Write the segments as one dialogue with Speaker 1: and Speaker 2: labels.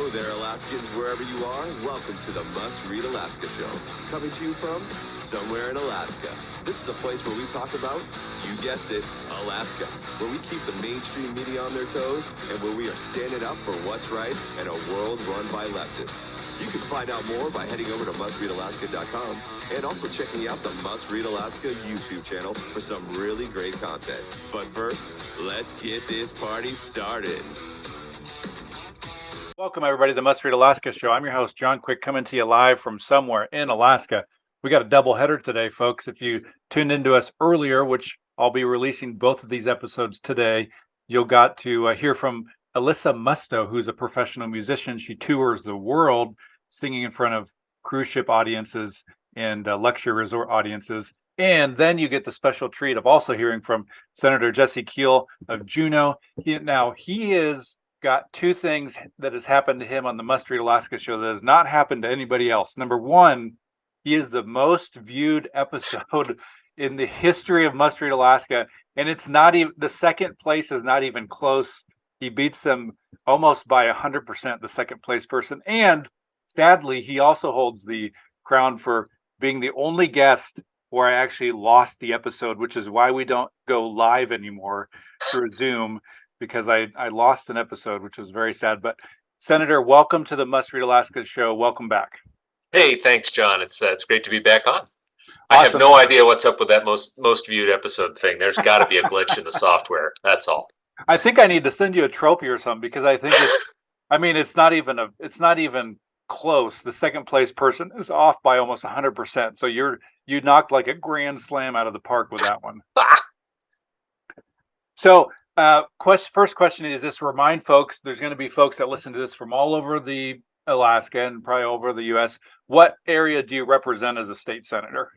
Speaker 1: Hello there, Alaskans, wherever you are. Welcome to the Must Read Alaska Show. Coming to you from somewhere in Alaska. This is the place where we talk about, you guessed it, Alaska. Where we keep the mainstream media on their toes and where we are standing up for what's right in a world run by leftists. You can find out more by heading over to mustreadalaska.com and also checking out the Must Read Alaska YouTube channel for some really great content. But first, let's get this party started.
Speaker 2: Welcome, everybody, to the Must Read Alaska Show. I'm your host, John Quick, coming to you live from somewhere in Alaska. We got a double header today, folks. If you tuned into us earlier, which I'll be releasing both of these episodes today, you'll got to hear from Alyssa Musto, who's a professional musician. She tours the world singing in front of cruise ship audiences and luxury resort audiences. And then you get the special treat of also hearing from Senator Jesse Kiehl of Juneau. He is got two things that has happened to him on the Must Read Alaska Show that has not happened to anybody else. Number one, he is the most viewed episode in the history of Must Read Alaska, and it's not even, the second place is not even close. He beats them almost by 100%, the second place person. And sadly, he also holds the crown for being the only guest where I actually lost the episode, which is why we don't go live anymore through Zoom, because I lost an episode, which was very sad. But Senator, welcome to the Must Read Alaska Show. Welcome back.
Speaker 3: Hey, thanks, John. It's great to be back on.
Speaker 2: Awesome.
Speaker 3: I have no idea what's up with that most viewed episode thing. There's got to be a glitch in the software. That's all.
Speaker 2: I think I need to send you a trophy or something, because I think it's not even close. The second place person is off by almost 100%. So you knocked like a grand slam out of the park with that one. So first question is this: remind folks, there's going to be folks that listen to this from all over the Alaska and probably over the U.S. What area do you represent as a state senator?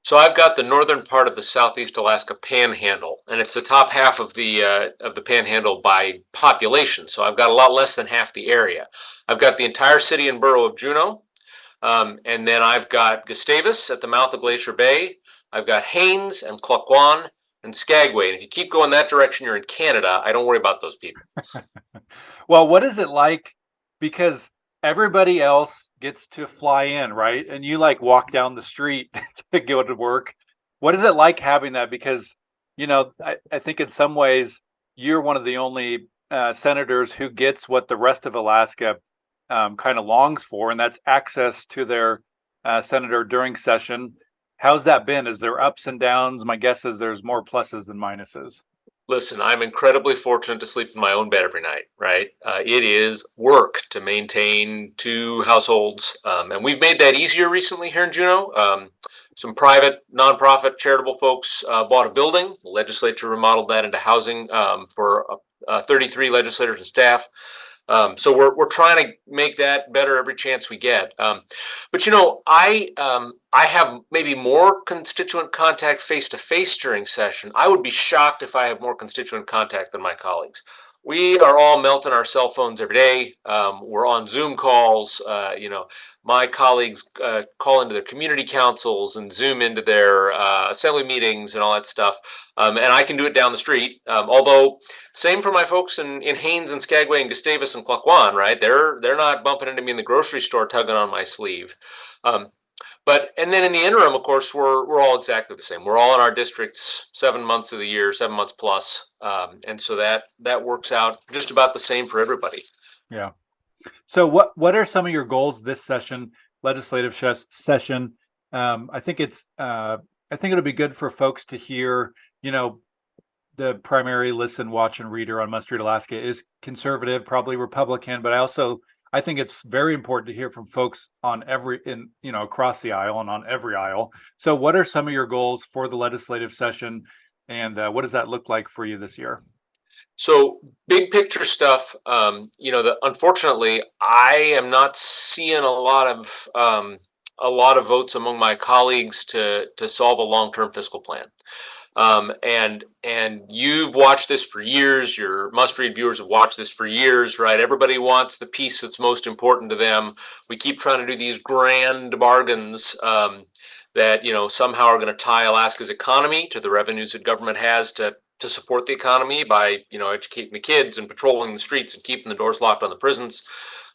Speaker 3: So I've got the northern part of the Southeast Alaska Panhandle, and it's the top half of the Panhandle by population. So I've got a lot less than half the area. I've got the entire city and borough of Juneau, and then I've got Gustavus at the mouth of Glacier Bay. I've got Haines and Klukwan and Skagway. And if you keep going that direction, you're in Canada. I don't worry about those people.
Speaker 2: Well, what is it like? Because everybody else gets to fly in, right? And you like walk down the street to go to work. What is it like having that? Because, I think in some ways you're one of the only senators who gets what the rest of Alaska kind of longs for, and that's access to their senator during session. How's that been? Is there ups and downs? My guess is there's more pluses than minuses.
Speaker 3: Listen, I'm incredibly fortunate to sleep in my own bed every night, right? It is work to maintain two households. And we've made that easier recently here in Juneau. Some private, nonprofit, charitable folks bought a building. The legislature remodeled that into housing for 33 legislators and staff. So we're trying to make that better every chance we get. But I have maybe more constituent contact face to face during session. I would be shocked if I have more constituent contact than my colleagues. We are all melting our cell phones every day. We're on Zoom calls. My colleagues call into their community councils and Zoom into their assembly meetings and all that stuff. And I can do it down the street. Although, same for my folks in Haines and Skagway and Gustavus and Klukwan, right? They're not bumping into me in the grocery store tugging on my sleeve. And then in the interim, of course, we're all exactly the same. We're all in our districts 7 months of the year, 7 months plus. And so that works out just about the same for everybody.
Speaker 2: Yeah. So what are some of your goals this session, legislative session? I think it'll be good for folks to hear, the primary listen, watch, and reader on Must Read Alaska is conservative, probably Republican, but I think it's very important to hear from folks on across the aisle and on every aisle. So what are some of your goals for the legislative session, and what does that look like for you this year?
Speaker 3: So big picture stuff, unfortunately, I am not seeing a lot of votes among my colleagues to solve a long-term fiscal plan. And you've watched this for years. Your must-read viewers have watched this for years, right? Everybody wants the piece that's most important to them. We keep trying to do these grand bargains that somehow are going to tie Alaska's economy to the revenues that government has to support the economy by educating the kids and patrolling the streets and keeping the doors locked on the prisons.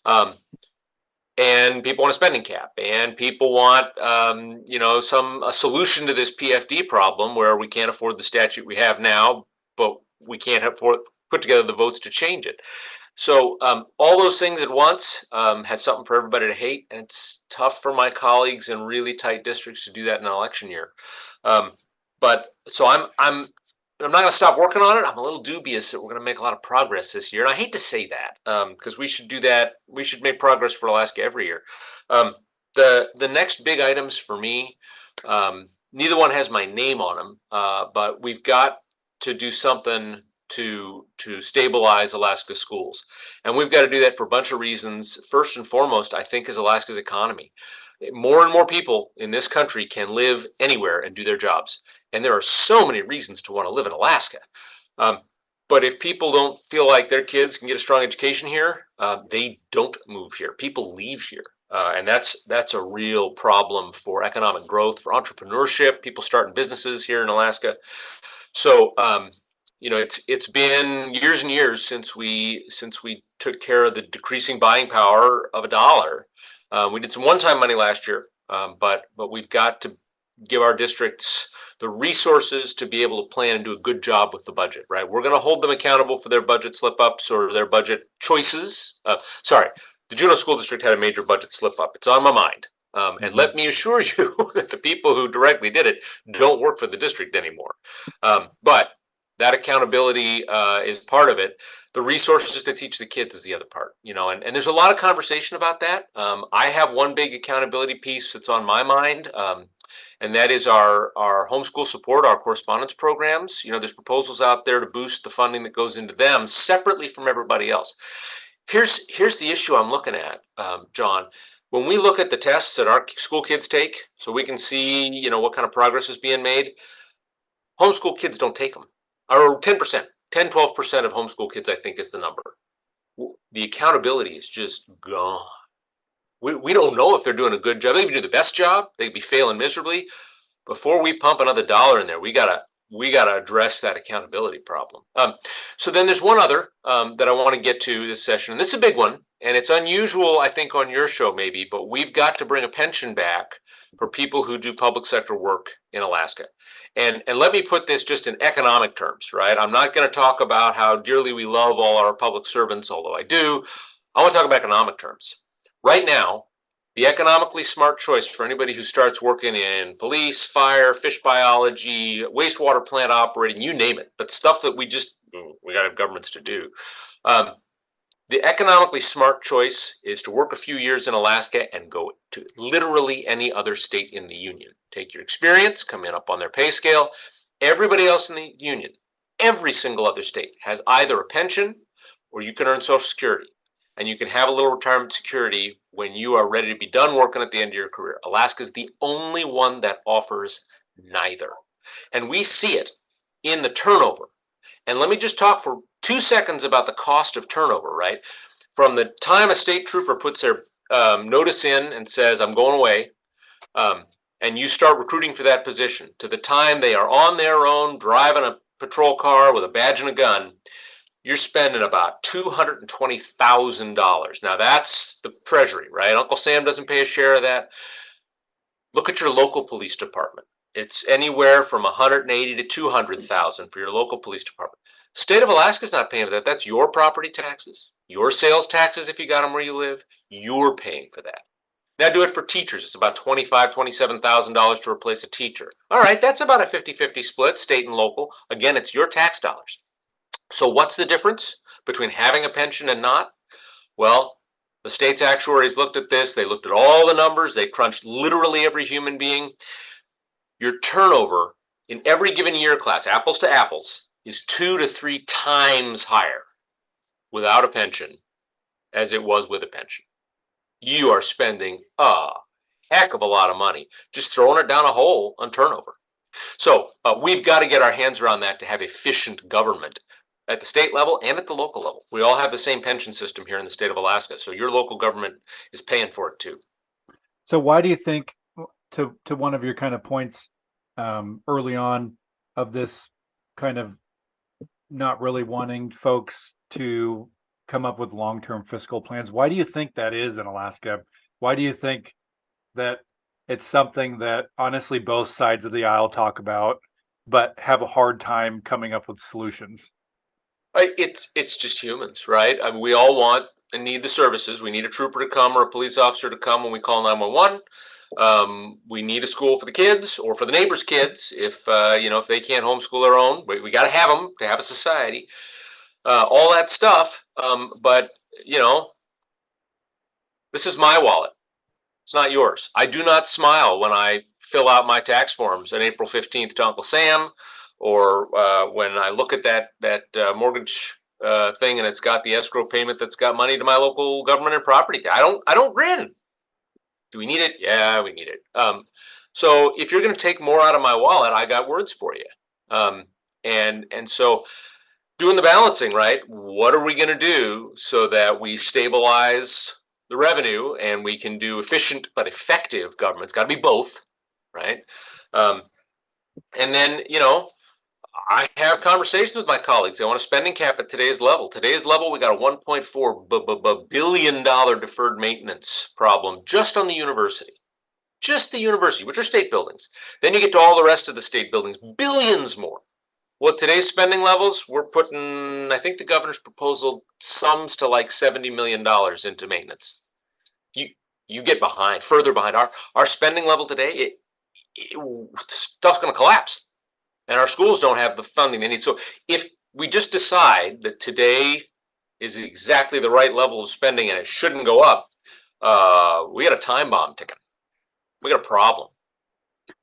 Speaker 3: And people want a spending cap, and people want, a solution to this PFD problem where we can't afford the statute we have now, but we can't put together the votes to change it. So all those things at once has something for everybody to hate, and it's tough for my colleagues in really tight districts to do that in an election year. But so I'm not going to stop working on it. I'm a little dubious that we're going to make a lot of progress this year, and I hate to say that because we should do that. We should make progress for Alaska every year. The next big items for me, neither one has my name on them, but we've got to do something to stabilize Alaska's schools. And we've got to do that for a bunch of reasons. First and foremost, I think, is Alaska's economy. More and more people in this country can live anywhere and do their jobs. And there are so many reasons to want to live in Alaska. But if people don't feel like their kids can get a strong education here, they don't move here. People leave here. And that's a real problem for economic growth, for entrepreneurship, people starting businesses here in Alaska. So it's been years and years since we took care of the decreasing buying power of a dollar. We did some one-time money last year, but we've got to give our districts the resources to be able to plan and do a good job with the budget, right? We're going to hold them accountable for their budget slip-ups or their budget choices. The Juneau School District had a major budget slip-up. It's on my mind. And let me assure you that the people who directly did it don't work for the district anymore. But that accountability is part of it. The resources to teach the kids is the other part, and there's a lot of conversation about that. I have one big accountability piece that's on my mind, and that is our homeschool support, our correspondence programs. There's proposals out there to boost the funding that goes into them separately from everybody else. Here's the issue I'm looking at, John. When we look at the tests that our school kids take, so we can see, what kind of progress is being made, homeschool kids don't take them. Or 10%, 10, 12% of homeschool kids, I think, is the number. The accountability is just gone. We don't know if they're doing a good job. They could do the best job. They'd be failing miserably. Before we pump another dollar in there, we gotta address that accountability problem. So then there's one other that I want to get to this session, and this is a big one, and it's unusual, I think, on your show maybe, but we've got to bring a pension back for people who do public sector work in Alaska. And let me put this just in economic terms, right? I'm not going to talk about how dearly we love all our public servants, although I do. I want to talk about economic terms. Right now, the economically smart choice for anybody who starts working in police, fire, fish biology, wastewater plant operating, you name it, but stuff that we got to have governments to do. The economically smart choice is to work a few years in Alaska and go to literally any other state in the union. Take your experience, come in up on their pay scale. Everybody else in the union, every single other state has either a pension or you can earn Social Security. And you can have a little retirement security when you are ready to be done working at the end of your career. Alaska is the only one that offers neither. And we see it in the turnover. And let me just talk for 2 seconds about the cost of turnover, right? From the time a state trooper puts their notice in and says, I'm going away, and you start recruiting for that position, to the time they are on their own, driving a patrol car with a badge and a gun, you're spending about $220,000. Now that's the Treasury, right? Uncle Sam doesn't pay a share of that. Look at your local police department. It's anywhere from 180 to 200,000 for your local police department. State of Alaska is not paying for that. That's your property taxes, your sales taxes if you got them where you live. You're paying for that. Now do it for teachers. It's about $25,000, $27,000 to replace a teacher. All right, that's about a 50-50 split, state and local. Again, it's your tax dollars. So what's the difference between having a pension and not? Well, the state's actuaries looked at this. They looked at all the numbers. They crunched literally every human being. Your turnover in every given year class, apples to apples, is 2 to 3 times higher without a pension as it was with a pension. You are spending a heck of a lot of money just throwing it down a hole on turnover. So we've got to get our hands around that to have efficient government at the state level and at the local level. We all have the same pension system here in the state of Alaska, so your local government is paying for it too.
Speaker 2: So why do you think, to one of your kind of points early on of this kind of not really wanting folks to come up with long-term fiscal plans. Why do you think that is in Alaska? Why do you think that it's something that honestly both sides of the aisle talk about, but have a hard time coming up with solutions?
Speaker 3: It's just humans, right? I mean, we all want and need the services. We need a trooper to come or a police officer to come when we call 911. We need a school for the kids or for the neighbors' kids if they can't homeschool their own. We got to have them to have a society. All that stuff. But this is my wallet. It's not yours. I do not smile when I fill out my tax forms on April 15th to Uncle Sam, or when I look at that mortgage thing and it's got the escrow payment that's got money to my local government and property. I don't grin. Do we need it? Yeah, we need it. So if you're going to take more out of my wallet, I got words for you. And so doing the balancing, right? What are we going to do so that we stabilize the revenue and we can do efficient but effective government? It's got to be both, right? And then, I have conversations with my colleagues. They want a spending cap at today's level. Today's level, we got a $1.4 billion deferred maintenance problem just on the university. Just the university, which are state buildings. Then you get to all the rest of the state buildings, billions more. Well, today's spending levels, we're putting, I think the governor's proposal sums to like $70 million into maintenance. You get further behind. Our spending level today, stuff's going to collapse. And our schools don't have the funding they need. So if we just decide that today is exactly the right level of spending and it shouldn't go up, we got a time bomb ticking. We got a problem.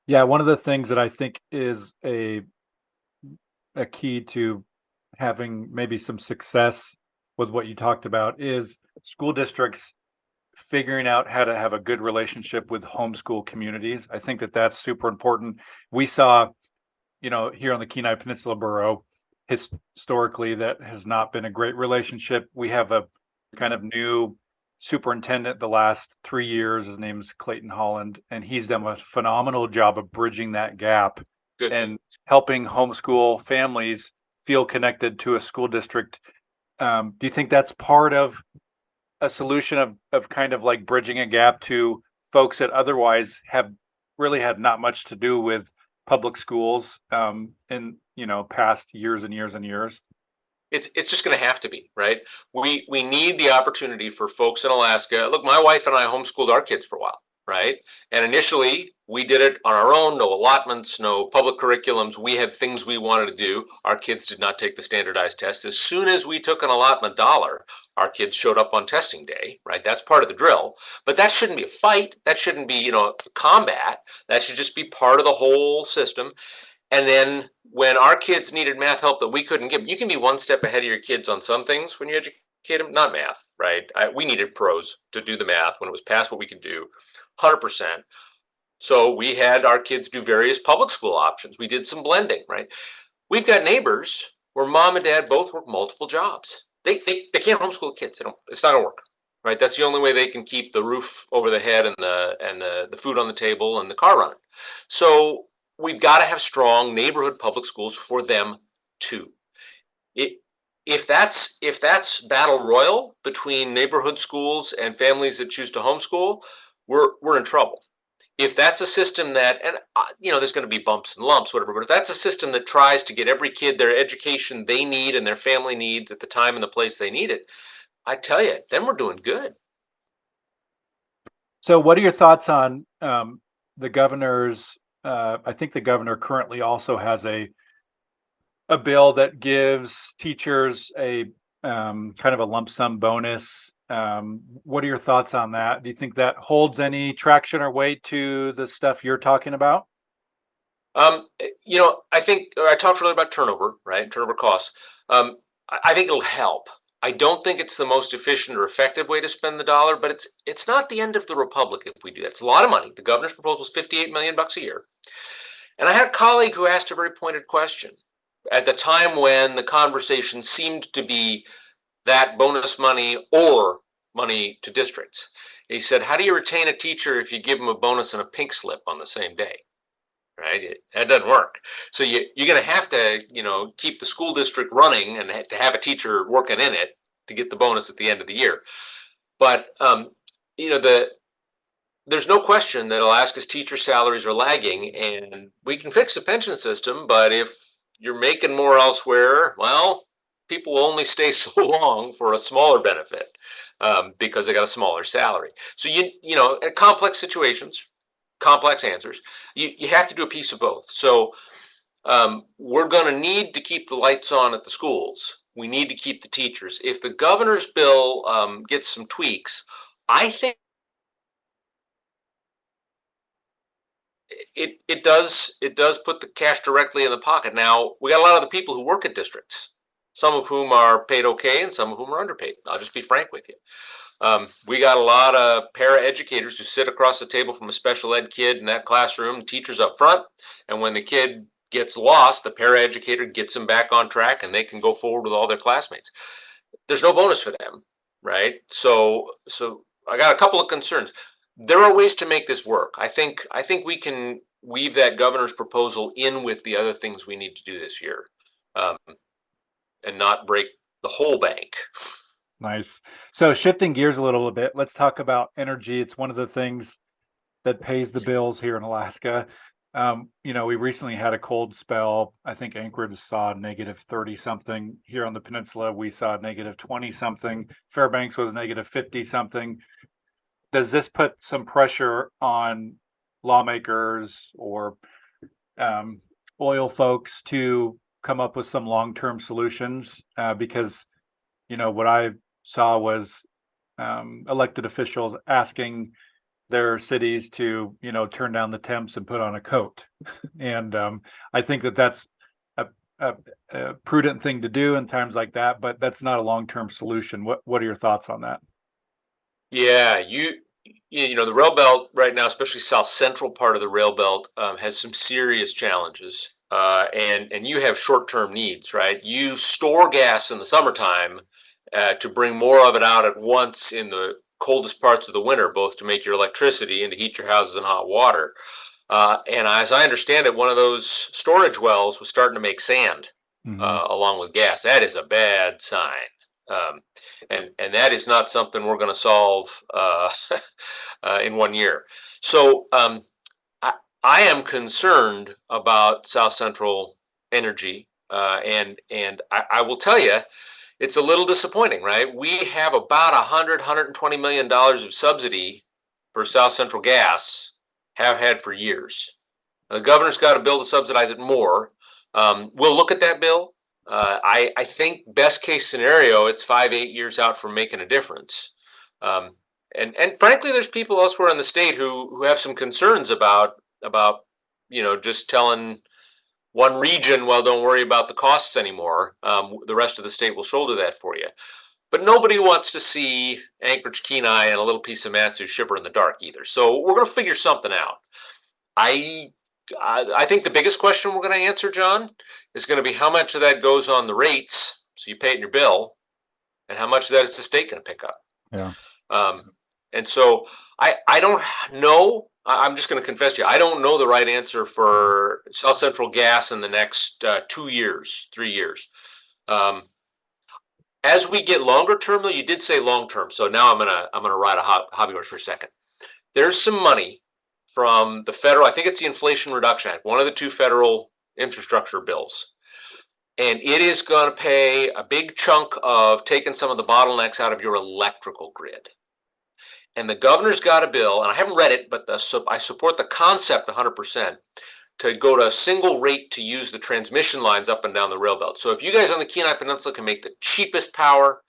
Speaker 2: Yeah, one of the things that I think is a key to having maybe some success with what you talked about is school districts figuring out how to have a good relationship with homeschool communities. I think that that's super important. We saw, here on the Kenai Peninsula Borough, historically, that has not been a great relationship. We have a kind of new superintendent the last 3 years. His name's Clayton Holland, and he's done a phenomenal job of bridging that gap.
Speaker 3: Good.
Speaker 2: And helping homeschool families feel connected to a school district. Do you think that's part of a solution of kind of like bridging a gap to folks that otherwise have really had not much to do with public schools in past years and years and years?
Speaker 3: It's just going to have to be, right? We need the opportunity for folks in Alaska. Look, my wife and I homeschooled our kids for a while, right? And initially we did it on our own, no allotments, no public curriculums. We had things we wanted to do. Our kids did not take the standardized test. As soon as we took an allotment dollar, our kids showed up on testing day, right? That's part of the drill. But that shouldn't be a fight. That shouldn't be, combat. That should just be part of the whole system. And then when our kids needed math help that we couldn't give, you can be one step ahead of your kids on some things when you educate them, not math, right? We needed pros to do the math when it was past what we could do, 100%. So we had our kids do various public school options. We did some blending, right? We've got neighbors where mom and dad both work multiple jobs. They can't homeschool kids. It's not gonna work, right? That's the only way they can keep the roof over the head and the food on the table and the car running. So we've got to have strong neighborhood public schools for them too. If that's battle royal between neighborhood schools and families that choose to homeschool, we're in trouble. If that's a system that, and there's going to be bumps and lumps, whatever, but if that's a system that tries to get every kid their education they need and their family needs at the time and the place they need it, I tell you, then we're doing good.
Speaker 2: So what are your thoughts on the governor's, I think the governor currently also has a bill that gives teachers a kind of a lump sum bonus. What are your thoughts on that? Do you think that holds any traction or weight to the stuff you're talking about?
Speaker 3: I think I talked earlier about turnover, right? Turnover costs. I think it'll help. I don't think it's the most efficient or effective way to spend the dollar, but it's not the end of the republic if we do that. It's a lot of money. The governor's proposal is $58 million a year. And I had a colleague who asked a very pointed question at the time when the conversation seemed to be that bonus money or money to districts. He said, how do you retain a teacher if you give them a bonus and a pink slip on the same day? Right? That doesn't work. So you're going to have to, keep the school district running and to have a teacher working in it to get the bonus at the end of the year. But there's no question that Alaska's teacher salaries are lagging, and we can fix the pension system, but if you're making more elsewhere, well, people will only stay so long for a smaller benefit because they got a smaller salary. So at complex situations, complex answers, you have to do a piece of both. So we're going to need to keep the lights on at the schools. We need to keep the teachers. If the governor's bill gets some tweaks, I think it does put the cash directly in the pocket. Now, we got a lot of the people who work at districts, some of whom are paid okay and some of whom are underpaid. I'll just be frank with you. We got a lot of para-educators who sit across the table from a special ed kid in that classroom, the teacher's up front, and when the kid gets lost, the para-educator gets them back on track and they can go forward with all their classmates. There's no bonus for them, right? So I got a couple of concerns. There are ways to make this work. I think we can weave that governor's proposal in with the other things we need to do this year, and not break the whole bank.
Speaker 2: Nice. So shifting gears a little bit, let's talk about energy. It's one of the things that pays the bills here in Alaska. We recently had a cold spell. I think Anchorage saw negative 30 something. Here on the peninsula, we saw negative 20 something. Fairbanks was negative 50 something. Does this put some pressure on lawmakers or oil folks to come up with some long-term solutions? Because, what I saw was elected officials asking their cities to, turn down the temps and put on a coat. And I think that that's a prudent thing to do in times like that, but that's not a long-term solution. What are your thoughts on that?
Speaker 3: Yeah, the rail belt right now, especially south central part of the rail belt, has some serious challenges. And you have short-term needs, right? You store gas in the summertime to bring more of it out at once in the coldest parts of the winter, both to make your electricity and to heat your houses and hot water. And as I understand it, one of those storage wells was starting to make sand along with gas. That is a bad sign. And that is not something we're going to solve in 1 year. So I am concerned about South Central energy, and I will tell you, it's a little disappointing, right? We have about $120 million of subsidy for South Central gas, have had for years. The governor's got a bill to subsidize it more. We'll look at that bill. I think best case scenario, it's 5-8 years out from making a difference. And frankly, there's people elsewhere in the state who have some concerns about just telling one region, well, don't worry about the costs anymore. The rest of the state will shoulder that for you. But nobody wants to see Anchorage, Kenai, and a little piece of Matsu shiver in the dark either. So we're going to figure something out. I think the biggest question we're going to answer, John, is going to be how much of that goes on the rates, so you pay it in your bill, and how much of that is the state going to pick up.
Speaker 2: Yeah.
Speaker 3: And so I don't know. I'm just going to confess to you, I don't know the right answer for South Central gas in the next 2 years, 3 years. As we get longer term, though, you did say long term. So now I'm gonna ride a hobby horse for a second. There's some money from the federal, I think it's the Inflation Reduction Act, one of the two federal infrastructure bills. And it is going to pay a big chunk of taking some of the bottlenecks out of your electrical grid. And the governor's got a bill, and I haven't read it, but I support the concept 100%, to go to a single rate to use the transmission lines up and down the rail belt. So if you guys on the Kenai Peninsula can make the cheapest power,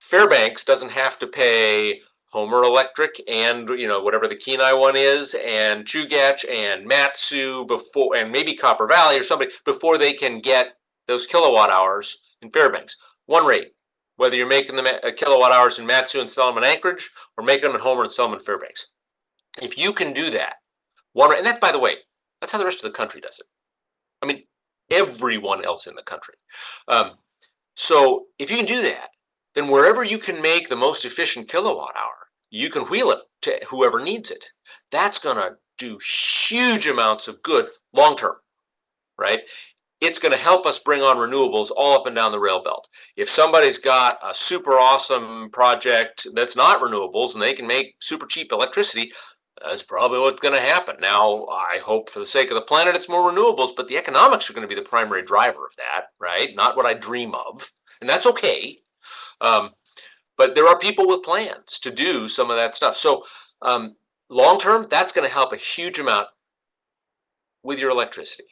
Speaker 3: Fairbanks doesn't have to pay Homer Electric and whatever the Kenai one is, and Chugach and Matsu before, and maybe Copper Valley or somebody, before they can get those kilowatt hours in Fairbanks. One rate, whether you're making the kilowatt hours in Matsu and selling them in Anchorage, or making them in Homer and selling them in Fairbanks. If you can do that, one rate, and that, by the way, that's how the rest of the country does it. I mean, everyone else in the country. So if you can do that, then wherever you can make the most efficient kilowatt hour, you can wheel it to whoever needs it. That's going to do huge amounts of good long term, right? it's going to help us bring on renewables all up and down the rail belt. If somebody's got a super awesome project that's not renewables and they can make super cheap electricity, that's probably what's going to happen. Now, I hope for the sake of the planet it's more renewables, but the economics are going to be the primary driver of that, right? Not what I dream of, and that's okay. But there are people with plans to do some of that stuff. So long term, that's going to help a huge amount with your electricity.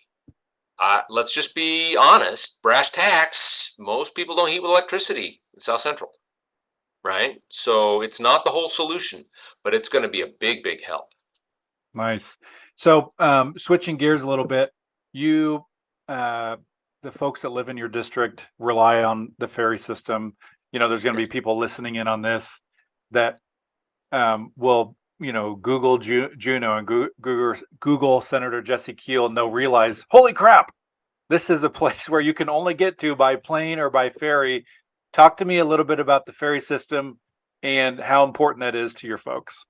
Speaker 3: Let's just be honest, brass tacks, most people don't heat with electricity in South Central, right? So it's not the whole solution, but it's going to be a big, big help.
Speaker 2: Nice. So switching gears a little bit, you, the folks that live in your district rely on the ferry system. There's going to be people listening in on this that will, Google Juneau and Google Senator Jesse Kiehl, and they'll realize, holy crap, this is a place where you can only get to by plane or by ferry. Talk to me a little bit about the ferry system and how important that is to your folks.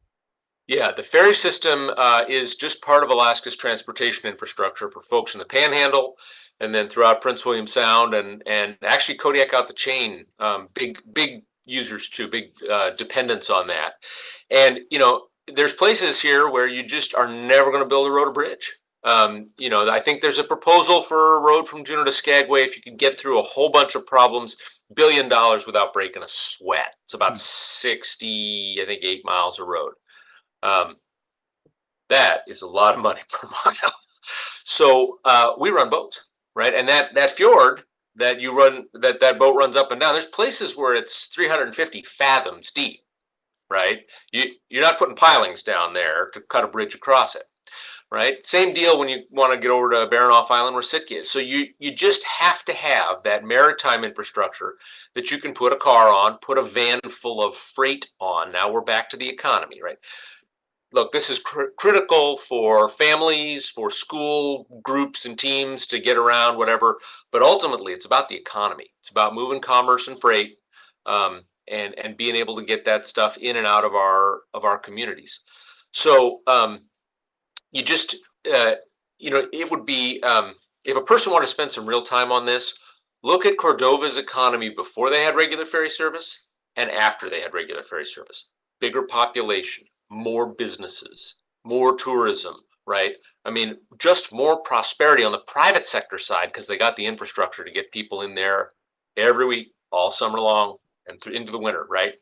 Speaker 3: Yeah, the ferry system is just part of Alaska's transportation infrastructure for folks in the Panhandle, and then throughout Prince William Sound, and actually Kodiak out the chain. Big users too, big dependence on that. And there's places here where you just are never going to build a road or bridge. I think there's a proposal for a road from Juneau to Skagway. If you can get through a whole bunch of problems, $1 billion without breaking a sweat. It's about 8 miles of road. That is a lot of money per mile. So we run boats, right? And that fjord that you run, that boat runs up and down, there's places where it's 350 fathoms deep, right? You're not putting pilings down there to cut a bridge across it, right? Same deal when you want to get over to Baranoff Island where Sitka is. So you just have to have that maritime infrastructure that you can put a car on, put a van full of freight on. Now we're back to the economy, right? Look, this is critical for families, for school groups and teams to get around, whatever. But ultimately, it's about the economy. It's about moving commerce and freight, and being able to get that stuff in and out of our communities. So you just it would be if a person wanted to spend some real time on this, look at Cordova's economy before they had regular ferry service and after they had regular ferry service. Bigger population, more businesses, more tourism, right? I mean, just more prosperity on the private sector side because they got the infrastructure to get people in there every week, all summer long, and into the winter, right?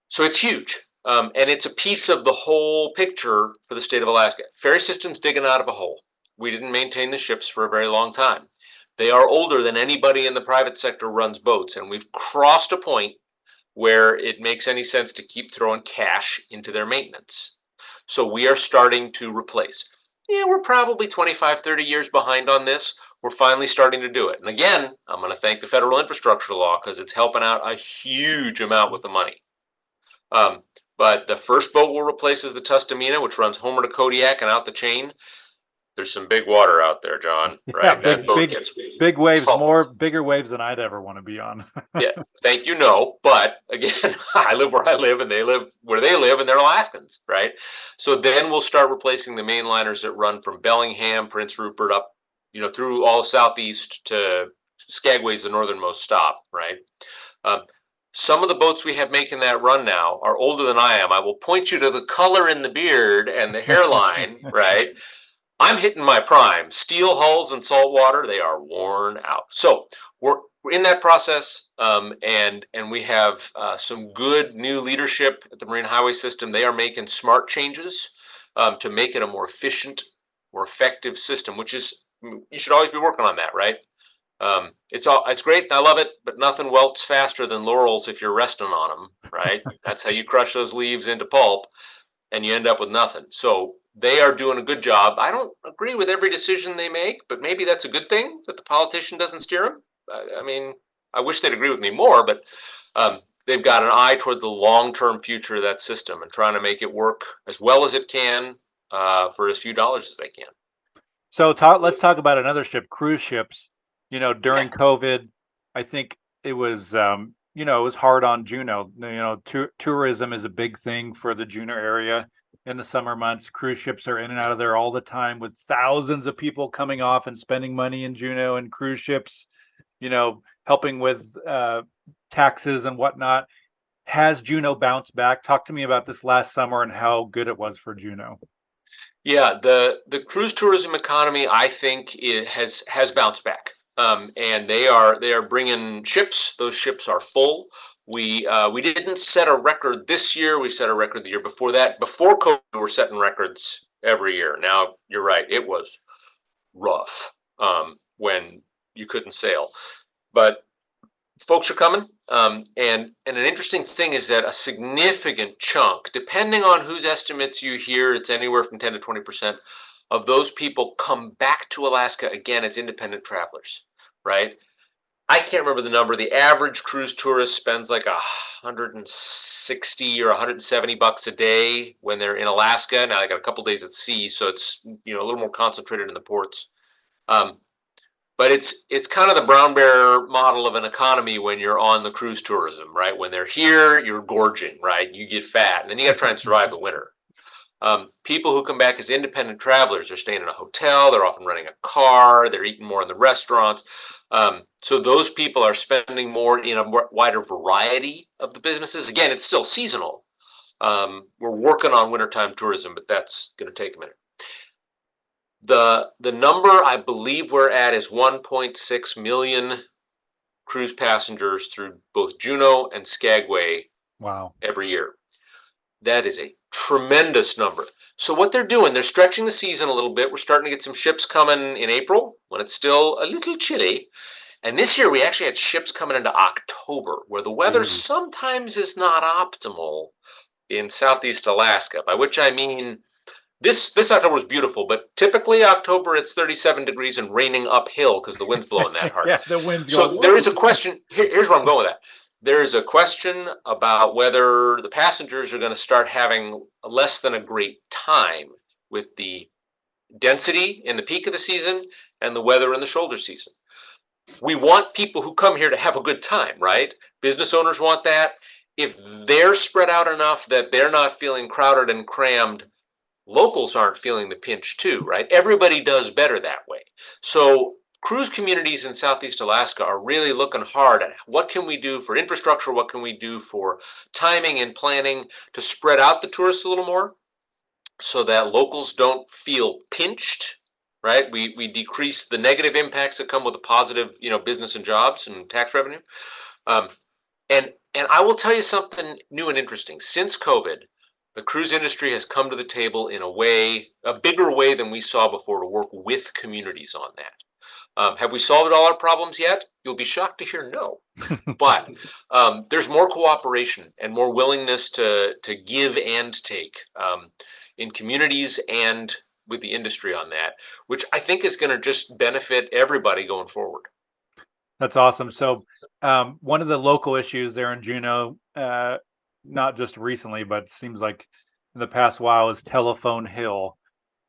Speaker 3: So it's huge. And it's a piece of the whole picture for the state of Alaska. Ferry system's digging out of a hole. We didn't maintain the ships for a very long time. They are older than anybody in the private sector runs boats, and we've crossed a point where it makes any sense to keep throwing cash into their maintenance. So we are starting to replace. Yeah, we're probably 25, 30 years behind on this. We're finally starting to do it. And again, I'm going to thank the federal infrastructure law because it's helping out a huge amount with the money. But the first boat we'll replace is the Tustamina, which runs Homer to Kodiak and out the chain. There's some big water out there, John. Right?
Speaker 2: Yeah,
Speaker 3: That boat gets
Speaker 2: big waves,
Speaker 3: pumped.
Speaker 2: bigger waves than I'd ever want to be on.
Speaker 3: Yeah, thank you, no. But again, I live where I live and they live where they live and they're Alaskans, right? So then we'll start replacing the mainliners that run from Bellingham, Prince Rupert up, through all southeast to Skagway's the northernmost stop, right? Some of the boats we have making that run now are older than I am. I will point you to the color in the beard and the hairline, right? I'm hitting my prime. Steel hulls and salt water, they are worn out. So we're in that process, and we have some good new leadership at the Marine Highway System. They are making smart changes to make it a more efficient, more effective system, which is, you should always be working on that, right? It's great. I love it, but nothing welts faster than laurels if you're resting on them, right? That's how you crush those leaves into pulp, and you end up with nothing. So they are doing a good job. I don't agree with every decision they make, but maybe that's a good thing that the politician doesn't steer them. I mean, I wish they'd agree with me more, but they've got an eye toward the long-term future of that system and trying to make it work as well as it can for as few dollars as they can.
Speaker 2: So let's talk about another ship, cruise ships. During COVID, I think it was, it was hard on Juneau. Tourism is a big thing for the Juneau area. in the summer months. Cruise ships are in and out of there all the time, with thousands of people coming off and spending money in Juneau, and cruise ships, helping with taxes and whatnot. Has Juneau bounced back? Talk to me about this last summer and how good it was for Juneau.
Speaker 3: Yeah, the cruise tourism economy, I think, has bounced back, and they are bringing ships. Those ships are full. We didn't set a record this year. We set a record the year before that. Before COVID, we were setting records every year. Now you're right; it was rough when you couldn't sail, but folks are coming. And an interesting thing is that a significant chunk, depending on whose estimates you hear, it's anywhere from 10 to 20% of those people come back to Alaska again as independent travelers, right? I can't remember the number. The average cruise tourist spends like 160 or 170 bucks a day when they're in Alaska. Now they got a couple days at sea, so it's a little more concentrated in the ports. But it's kind of the brown bear model of an economy when you're on the cruise tourism, right? When they're here, you're gorging, right? You get fat, and then you got to try and survive the winter. People who come back as independent travelers are staying in a hotel. They're often renting a car. They're eating more in the restaurants. So those people are spending more in a wider variety of the businesses. Again, it's still seasonal. We're working on wintertime tourism, but that's going to take a minute. The number I believe we're at is 1.6 million cruise passengers through both Juneau and Skagway.
Speaker 2: Wow.
Speaker 3: Every year. That is a tremendous number. So what they're doing, they're stretching the season a little bit. We're starting to get some ships coming in April when it's still a little chilly. And this year we actually had ships coming into October, where the weather sometimes is not optimal in Southeast Alaska, by which I mean this October was beautiful, but typically October it's 37 degrees and raining uphill because the wind's blowing that hard.
Speaker 2: Yeah, the wind's
Speaker 3: so
Speaker 2: going.
Speaker 3: There is a question. Here's where I'm going with that. There is a question about whether the passengers are going to start having less than a great time with the density in the peak of the season and the weather in the shoulder season. We want people who come here to have a good time, right? Business owners want that. If they're spread out enough that they're not feeling crowded and crammed, locals aren't feeling the pinch too, right? Everybody does better that way. So cruise communities in Southeast Alaska are really looking hard at what can we do for infrastructure, what can we do for timing and planning to spread out the tourists a little more so that locals don't feel pinched, right? We decrease the negative impacts that come with a positive, business and jobs and tax revenue. And I will tell you something new and interesting. Since COVID, the cruise industry has come to the table in a bigger way than we saw before, to work with communities on that. Have we solved all our problems yet? You'll be shocked to hear no. But there's more cooperation and more willingness to give and take in communities and with the industry on that, which I think is going to just benefit everybody going forward.
Speaker 2: That's awesome. So one of the local issues there in Juneau, not just recently, but it seems like in the past while, is Telephone Hill.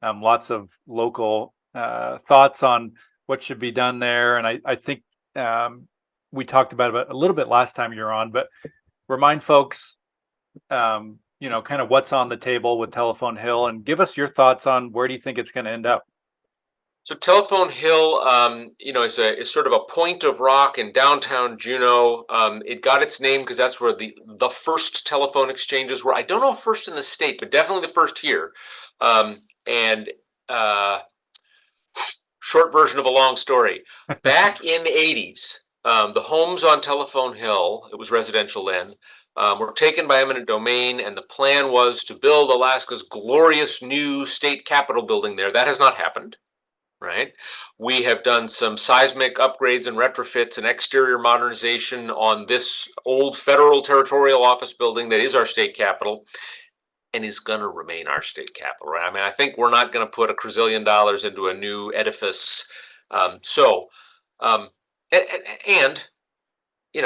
Speaker 2: Lots of local thoughts on what should be done there. And I think we talked about it a little bit last time you were on, but remind folks, kind of what's on the table with Telephone Hill, and give us your thoughts on where do you think it's going to end up.
Speaker 3: So Telephone Hill, is sort of a point of rock in downtown Juneau. It got its name because that's where the first telephone exchanges were. I don't know first in the state, but definitely the first here. Short version of a long story. Back in the 80s, the homes on Telephone Hill, it was residential then, were taken by eminent domain, and the plan was to build Alaska's glorious new state capitol building there. That has not happened. Right. We have done some seismic upgrades and retrofits and exterior modernization on this old federal territorial office building that is our state capitol and is going to remain our state capitol. Right. I mean, I think we're not going to put $1 quadrillion into a new edifice. It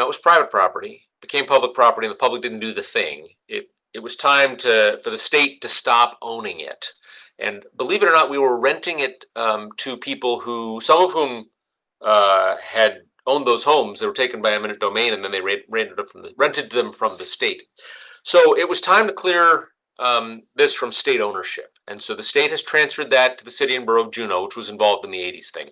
Speaker 3: was private property, became public property, and the public didn't do the thing. It was time for the state to stop owning it. And believe it or not, we were renting it to people some of whom had owned those homes. They were taken by eminent domain, and then they rented them from the state. So it was time to clear this from state ownership. And so the state has transferred that to the city and borough of Juneau, which was involved in the 80s thing.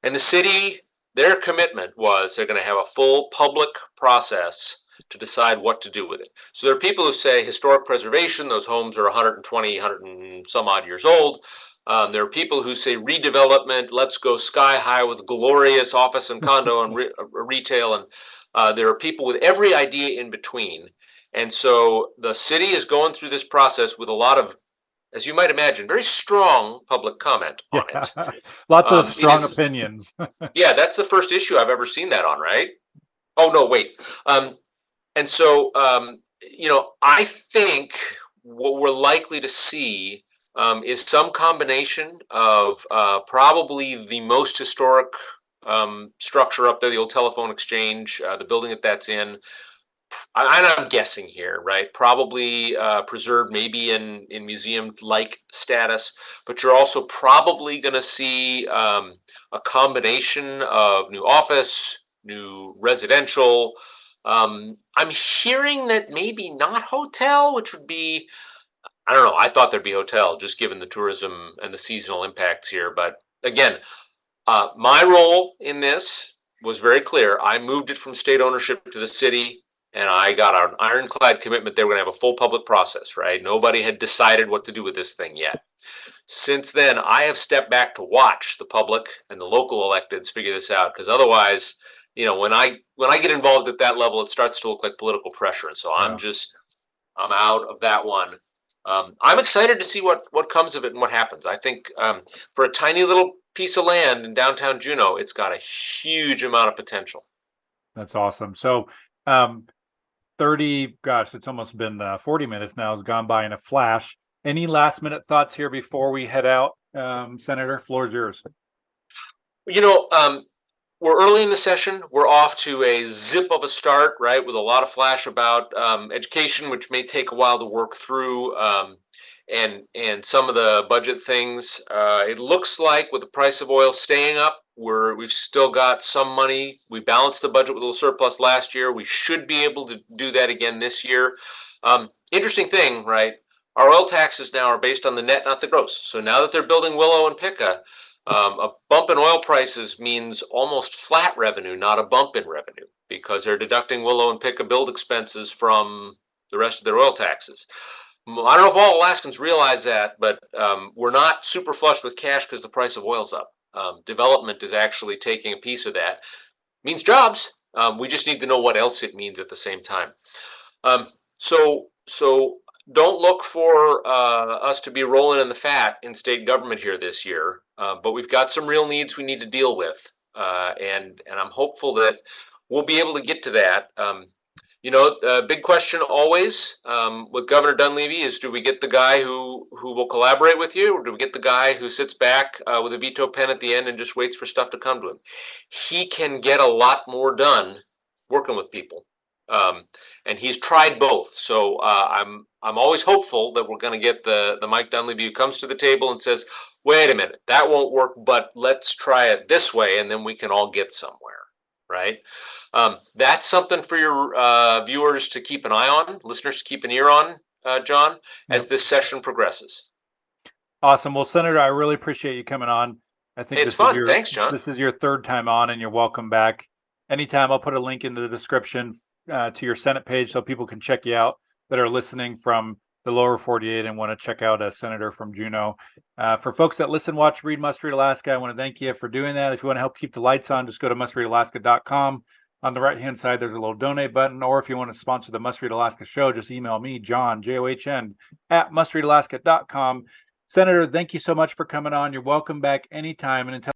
Speaker 3: And the city, their commitment was they're going to have a full public process to decide what to do with it. So there are people who say historic preservation, those homes are 120, 100 and some odd years old. There are people who say redevelopment, let's go sky high with glorious office and condo and retail. And there are people with every idea in between. And so the city is going through this process with a lot of, as you might imagine, very strong public comment on
Speaker 2: Yeah.
Speaker 3: it.
Speaker 2: Lots of strong opinions.
Speaker 3: Yeah, that's the first issue I've ever seen that on, right? Oh, no, wait. And so, I think what we're likely to see is some combination of probably the most historic structure up there, the old telephone exchange, the building that's in. I'm guessing here, right? Probably preserved maybe in museum-like status, but you're also probably going to see a combination of new office, new residential. I'm hearing that maybe not hotel, which would be, I don't know, I thought there'd be hotel just given the tourism and the seasonal impacts here. But again, my role in this was very clear. I moved it from state ownership to the city, and I got an ironclad commitment they were going to have a full public process, right? Nobody had decided what to do with this thing yet. Since then, I have stepped back to watch the public and the local electeds figure this out, because otherwise, when I get involved at that level, it starts to look like political pressure. And so I'm out of that one. I'm excited to see what comes of it and what happens. I think for a tiny little piece of land in downtown Juneau, it's got a huge amount of potential.
Speaker 2: That's awesome. So 30, it's almost been 40 minutes now has gone by in a flash. Any last minute thoughts here before we head out, Senator? Floor is yours.
Speaker 3: We're early in the session. We're off to a zip of a start, right, with a lot of flash about education, which may take a while to work through, and some of the budget things. It looks like with the price of oil staying up, we've still got some money. We balanced the budget with a little surplus last year. We should be able to do that again this year. Interesting thing, right? Our oil taxes now are based on the net, not the gross. So now that they're building Willow and Pica, a bump in oil prices means almost flat revenue, not a bump in revenue, because they're deducting Willow and Pica build expenses from the rest of their oil taxes. I don't know if all Alaskans realize that, but we're not super flush with cash because the price of oil's up. Development is actually taking a piece of that. It means jobs. We just need to know what else it means at the same time. So don't look for us to be rolling in the fat in state government here this year, but we've got some real needs we need to deal with, and I'm hopeful that we'll be able to get to that. The big question always with Governor Dunleavy is, do we get the guy who will collaborate with you, or do we get the guy who sits back with a veto pen at the end and just waits for stuff to come to him? He can get a lot more done working with people. And he's tried both. So I'm always hopeful that we're going to get the Mike Dunleavy who comes to the table and says, wait a minute, that won't work, but let's try it this way, and then we can all get somewhere, right? That's something for your viewers to keep an eye on, listeners to keep an ear on, John, as this session progresses.
Speaker 2: Awesome. Well, Senator, I really appreciate you coming on. I think
Speaker 3: it's fun. Thanks, John.
Speaker 2: This is your third time on, and you're welcome back anytime. I'll put a link in the description to your Senate page so people can check you out that are listening from the lower 48 and want to check out a senator from Juneau. For folks that listen, watch, read Must Read Alaska, I want to thank you for doing that. If you want to help keep the lights on, just go to mustreadalaska.com. On the right-hand side, there's a little donate button, or if you want to sponsor the Must Read Alaska show, just email me, John, John, at mustreadalaska.com. Senator, thank you so much for coming on. You're welcome back anytime. And until